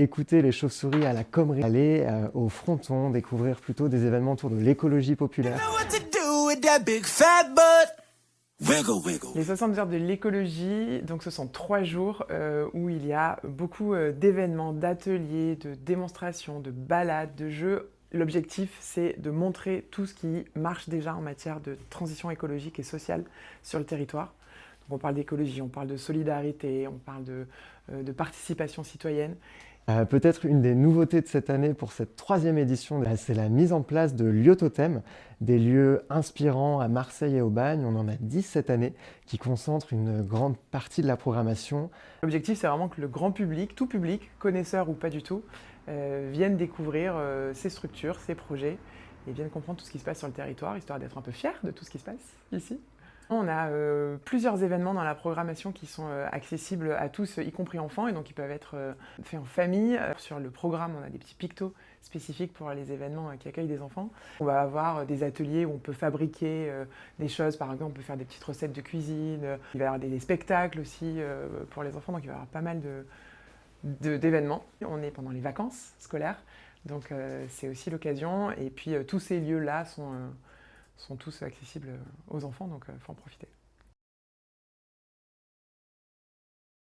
écouter les chauves-souris à la Comrie, aller au Fronton, découvrir plutôt des événements autour de l'écologie populaire. Les 60 heures de l'écologie, donc ce sont 3 jours où il y a beaucoup d'événements, d'ateliers, de démonstrations, de balades, de jeux. L'objectif, c'est de montrer tout ce qui marche déjà en matière de transition écologique et sociale sur le territoire. Donc on parle d'écologie, on parle de solidarité, on parle de participation citoyenne. Peut-être une des nouveautés de cette année pour cette 3e édition, c'est la mise en place de lieux totems, des lieux inspirants à Marseille et au Bagne. On en a 10 cette année qui concentrent une grande partie de la programmation. L'objectif, c'est vraiment que le grand public, tout public, connaisseur ou pas du tout, vienne découvrir ces structures, ces projets et vienne comprendre tout ce qui se passe sur le territoire, histoire d'être un peu fier de tout ce qui se passe ici. On a plusieurs événements dans la programmation qui sont accessibles à tous, y compris enfants, et donc ils peuvent être faits en famille. Sur le programme, on a des petits pictos spécifiques pour les événements qui accueillent des enfants. On va avoir des ateliers où on peut fabriquer des choses, par exemple on peut faire des petites recettes de cuisine. Il va y avoir des spectacles aussi pour les enfants, donc il va y avoir pas mal d'événements. On est pendant les vacances scolaires, donc c'est aussi l'occasion. Et puis tous ces lieux-là sont tous accessibles aux enfants, donc il faut en profiter.